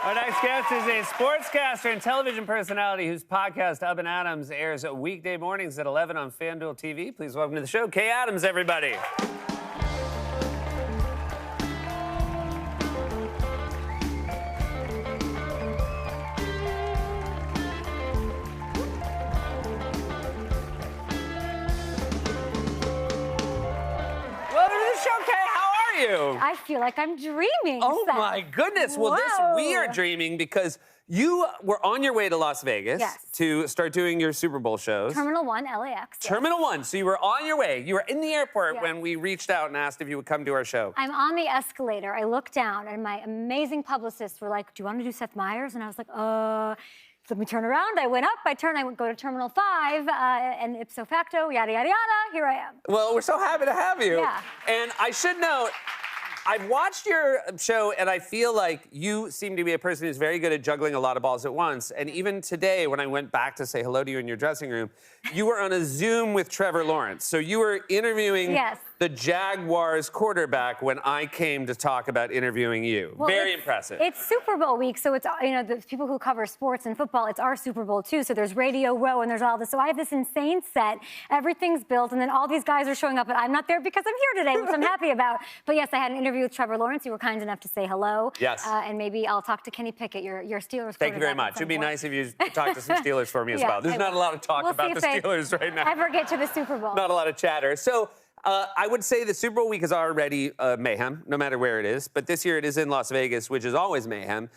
Our next guest is a sportscaster and television personality whose podcast, Up and Adams, airs weekday mornings at 11 on FanDuel TV. Please welcome to the show, Kay Adams, everybody. I feel like I'm dreaming. Oh, my goodness. Well, we are dreaming because you were on your way to Las Vegas to start doing your Super Bowl shows. Terminal 1, LAX. Terminal 1. So you were on your way. You were in the airport when we reached out and asked if you would come to our show. I'm on the escalator. I look down, and my amazing publicists were like, do you want to do Seth Meyers? And I was like, let me turn around. I went up, I go to Terminal 5, and ipso facto, yada, yada, yada, here I am. Well, we're so happy to have you. Yeah. And I should note, I've watched your show, and I feel like you seem to be a person who's very good at juggling a lot of balls at once. And even today, when I went back to say hello to you in your dressing room, you were on a Zoom with Trevor Lawrence. So you were interviewing the Jaguars quarterback when I came to talk about interviewing you. Well, very impressive. It's Super Bowl week, so it's, the people who cover sports and football, it's our Super Bowl too. So there's Radio Row and there's all this. So I have this insane set. Everything's built, and then all these guys are showing up, but I'm not there because I'm here today, which I'm happy about. But yes, I had an interview with Trevor Lawrence. You were kind enough to say hello. Yes. And maybe I'll talk to Kenny Pickett, your Steelers. Thank you very much. It'd be nice if you talk to some Steelers for me as well. There's not a lot of talk about the Steelers right now. Ever get to the Super Bowl? Not a lot of chatter. So I would say the Super Bowl week is already mayhem, no matter where it is. But this year it is in Las Vegas, which is always mayhem.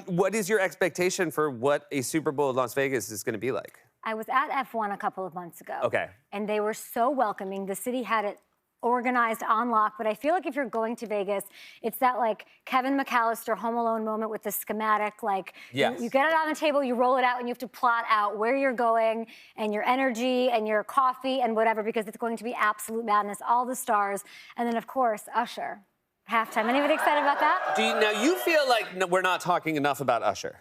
What is your expectation for what a Super Bowl in Las Vegas is going to be like? I was at F1 a couple of months ago. Okay. And they were so welcoming. The city had it organized on lock, but I feel like if you're going to Vegas, it's that like Kevin McAllister Home Alone moment with the schematic, like you get it on the table, you roll it out, and you have to plot out where you're going and your energy and your coffee and whatever, because it's going to be absolute madness, all the stars. And then of course, Usher, halftime. Anybody excited about that? Now you feel like we're not talking enough about Usher?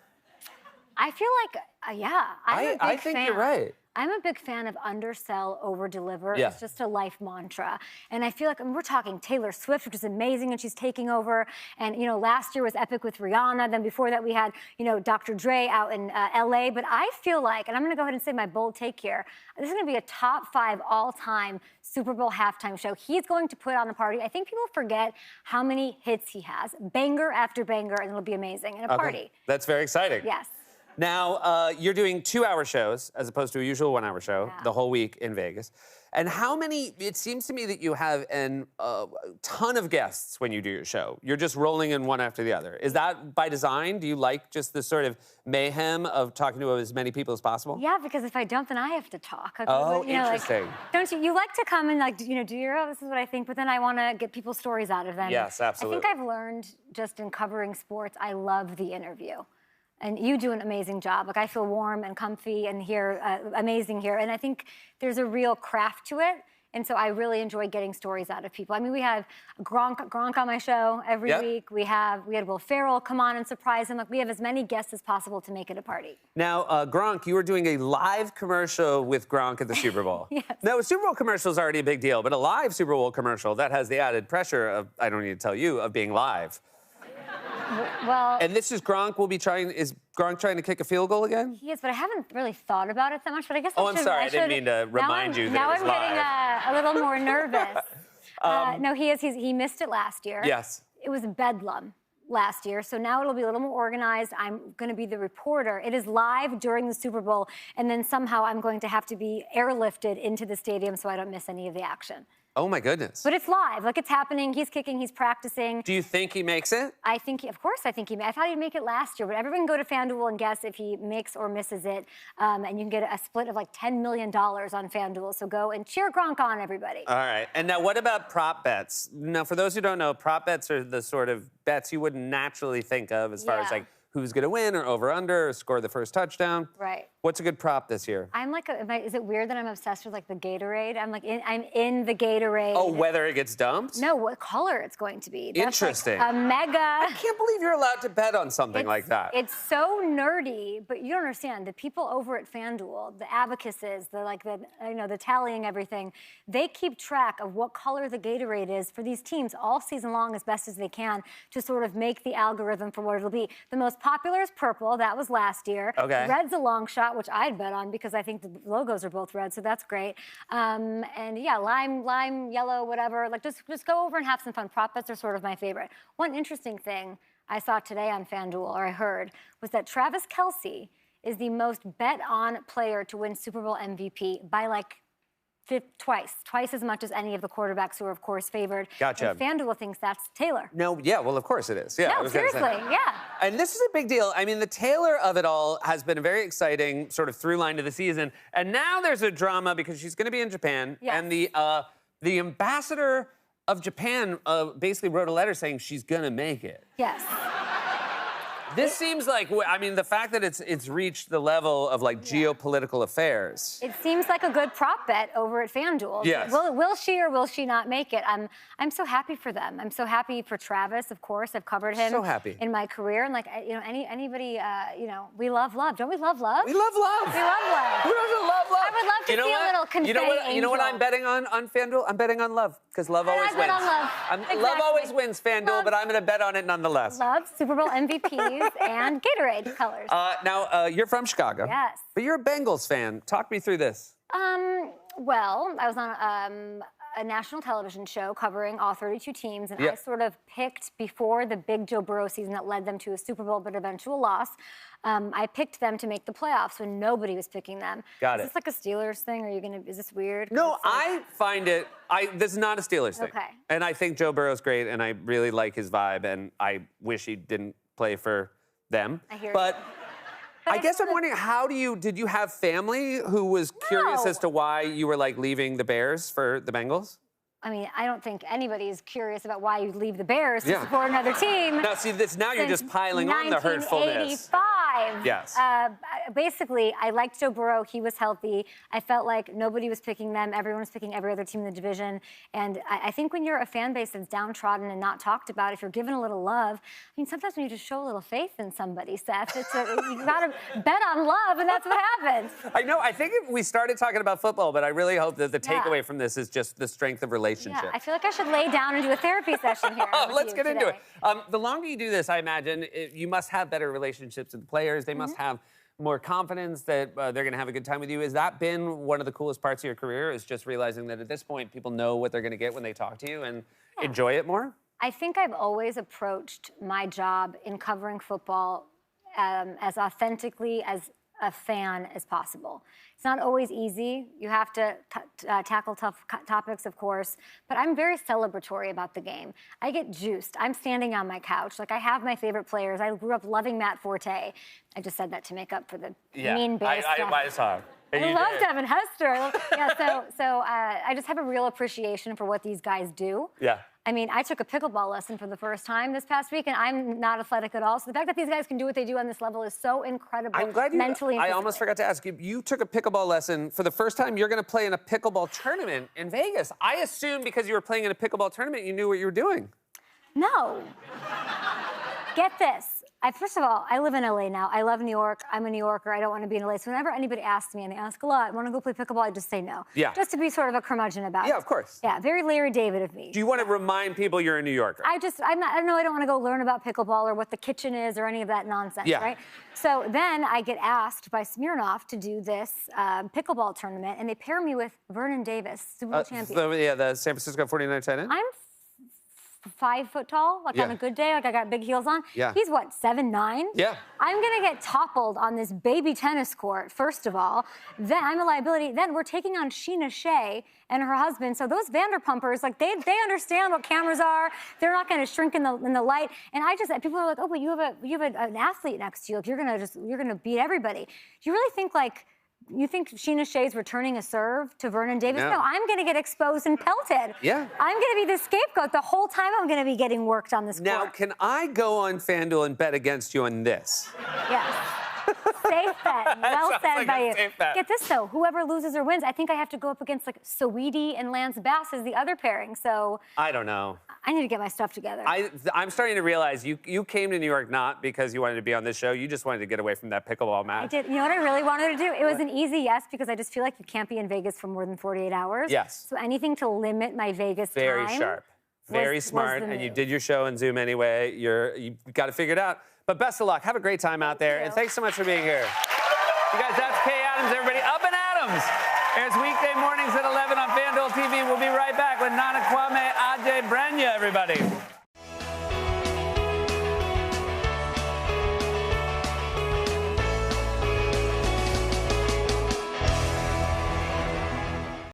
I feel like, I think you're right. I'm a big fan of undersell, over-deliver. Yeah. It's just a life mantra. And I feel like, we're talking Taylor Swift, which is amazing, and she's taking over. And, last year was epic with Rihanna. Then before that, we had, Dr. Dre out in L.A. But I feel like, and I'm going to go ahead and say my bold take here, this is going to be a top 5 all-time Super Bowl halftime show. He's going to put on the party. I think people forget how many hits he has. Banger after banger, and it'll be amazing. And a party. That's very exciting. Yes. Now, you're doing 2-hour shows as opposed to a usual 1-hour show the whole week in Vegas. And how many, it seems to me that you have a ton of guests when you do your show. You're just rolling in one after the other. Is that by design? Do you like just the sort of mayhem of talking to as many people as possible? Yeah, because if I don't, then I have to talk. Interesting. Don't you like to come and do your, this is what I think, but then I want to get people's stories out of them. Yes, absolutely. I think I've learned just in covering sports, I love the interview. And you do an amazing job. Like, I feel warm and comfy and here, amazing here. And I think there's a real craft to it. And so I really enjoy getting stories out of people. I mean, we have Gronk on my show every week. We had Will Ferrell come on and surprise him. Like, we have as many guests as possible to make it a party. Now, Gronk, you were doing a live commercial with Gronk at the Super Bowl. Yes. Now, a Super Bowl commercial is already a big deal, but a live Super Bowl commercial, that has the added pressure of, I don't need to tell you, of being live. Well, and this is Gronk is Gronk trying to kick a field goal again? He is, but I haven't really thought about it that much, but I guess I'm sorry, I didn't mean to remind you that now it was I'm getting a little more nervous. No, he missed it last year. Yes. It was bedlam last year, so now it'll be a little more organized. I'm going to be the reporter. It is live during the Super Bowl, and then somehow I'm going to have to be airlifted into the stadium so I don't miss any of the action. Oh, my goodness. But it's live. Like, it's happening. He's kicking. He's practicing. Do you think he makes it? Of course I think he may. I thought he'd make it last year, but everyone can go to FanDuel and guess if he makes or misses it. And you can get a split of like $10 million on FanDuel. So go and cheer Gronk on, everybody. All right. And now what about prop bets? Now, for those who don't know, prop bets are the sort of bets you wouldn't naturally think of as far as like who's going to win or over under or score the first touchdown. Right. What's a good prop this year? I'm like, is it weird that I'm obsessed with like the Gatorade? I'm in the Gatorade. Oh, whether it gets dumped? No, what color it's going to be. That's interesting. Like a mega. I can't believe you're allowed to bet on something like that. It's so nerdy, but you don't understand. The people over at FanDuel, the abacuses, the tallying everything, they keep track of what color the Gatorade is for these teams all season long as best as they can to sort of make the algorithm for what it'll be. The most most popular is purple. That was last year. Okay. Red's a long shot, which I'd bet on because I think the logos are both red, so that's great. And yeah, lime, yellow, whatever. Like just go over and have some fun. Prop bets are sort of my favorite. One interesting thing I saw today on FanDuel, or I heard, was that Travis Kelce is the most bet-on player to win Super Bowl MVP by like twice as much as any of the quarterbacks who are, of course, favored. Gotcha. And FanDuel thinks that's Taylor. No, yeah, well, of course it is. Yeah, I No, was gonna say. seriously, yeah. And this is a big deal. I mean, the Taylor of it all has been a very exciting sort of through line to the season. And now there's a drama because she's going to be in Japan. Yes. And the ambassador of Japan basically wrote a letter saying she's going to make it. Yes. This seems like, I mean, the fact that it's reached the level of like geopolitical affairs. It seems like a good prop bet over at FanDuel. Yes. Will she or will she not make it? I'm so happy for them. I'm so happy for Travis, of course. I've covered him So happy. in my career. And like, anybody, we love love. Don't we love love? We love love. We love love. Who doesn't love love? I would love to see a little confetti You know what angel. I'm betting on FanDuel? I'm betting on love, because love always I wins. bet on love. Love Exactly. always wins, FanDuel, Love. but I'm going to bet on it nonetheless. Love, Super Bowl MVPs, and Gatorade colors. Now, you're from Chicago. Yes. But you're a Bengals fan. Talk me through this. Well, I was on a national television show covering all 32 teams, and Yep. I sort of picked before the big Joe Burrow season that led them to a Super Bowl but eventual loss. I picked them to make the playoffs when nobody was picking them. Got it. Is this like a Steelers thing? Is this weird? 'Cause No, it's like- I find it. This is not a Steelers thing. Okay. And I think Joe Burrow's great, and I really like his vibe, and I wish he didn't play for them. I hear you. But I guess sort I'm of- wondering, did you have family who was curious No. as to why you were like leaving the Bears for the Bengals? I mean, I don't think anybody's curious about why you leave the Bears to Yeah. support another team. Now, see, now you're Since just piling on the hurtfulness. 1985. Yes. Basically, I liked Joe Burrow. He was healthy. I felt like nobody was picking them. Everyone was picking every other team in the division. And I think when you're a fan base that's downtrodden and not talked about, if you're given a little love, I mean, sometimes when you just show a little faith in somebody, Seth, you gotta bet on love, and that's what happens. I know. I think we started talking about football, but I really hope that the Yeah. takeaway from this is just the strength of relationship. Yeah, I feel like I should lay down and do a therapy session here. with Let's you get into it. today. The longer you do this, I imagine you must have better relationships with the players. They must have more confidence that they're going to have a good time with you. Has that been one of the coolest parts of your career? Is just realizing that at this point, people know what they're going to get when they talk to you and enjoy it more? I think I've always approached my job in covering football as authentically as a fan as possible. It's not always easy. You have to tackle tough topics, of course, but I'm very celebratory about the game. I get juiced. I'm standing on my couch. Like, I have my favorite players. I grew up loving Matt Forte. I just said that to make up for the mean Bears stuff. I saw. I love Devin Hester. I just have a real appreciation for what these guys do. Yeah. I mean, I took a pickleball lesson for the first time this past week, and I'm not athletic at all. So the fact that these guys can do what they do on this level is so incredible. I'm glad you. Mentally and I almost physically. forgot to ask you. You took a pickleball lesson for the first time. You're going to play in a pickleball tournament in Vegas. I assumed because you were playing in a pickleball tournament, you knew what you were doing. No. Get this. First of all, I live in LA now. I love New York. I'm a New Yorker. I don't want to be in LA. So whenever anybody asks me, and they ask a lot, want to go play pickleball, I just say no. Yeah. Just to be sort of a curmudgeon about it. Yeah, of course. Yeah, very Larry David of me. Do you want to remind people you're a New Yorker? I don't know, I don't want to go learn about pickleball or what the kitchen is or any of that nonsense, Yeah. right? So then I get asked by Smirnoff to do this pickleball tournament, and they pair me with Vernon Davis, Super Bowl champion. The San Francisco 49ers tight end? I'm 5 foot tall, like on Yeah. a good day, like I got big heels on. Yeah. He's what, 7'9"? Yeah. I'm gonna get toppled on this baby tennis court, first of all. Then I'm a liability. Then we're taking on Sheena Shea and her husband. So those Vanderpumpers, like they understand what cameras are. They're not gonna shrink in the light. And people are like, oh, but you have an athlete next to you. Like you're gonna beat everybody. Do you really think you think Sheena Shea's returning a serve to Vernon Davis? No. No, I'm going to get exposed and pelted. Yeah. I'm going to be the scapegoat. The whole time I'm going to be getting worked on this Now, court. can I go on FanDuel and bet against you on this? Yes. Safe bet. Well Sounds said like by a you. safe bet. Get this, though. Whoever loses or wins, I think I have to go up against, like, Saweetie and Lance Bass as the other pairing. So I don't know. I need to get my stuff together. I'm starting to realize you came to New York not because you wanted to be on this show. You just wanted to get away from that pickleball I match. did. You know what I really wanted to do? It was an easy yes because I just feel like you can't be in Vegas for more than 48 hours. Yes. So anything to limit my Vegas Very time. sharp. Very was smart, the and you move. did your show on Zoom anyway. You got to figure it out. But best of luck. Have a great time out there. you. And thanks so much for being here. You guys, that's Kay Adams, everybody. Up and Adams airs weekday mornings at 11 on FanDuel TV. We'll be right back with Nana Kwame Adebrenya, everybody.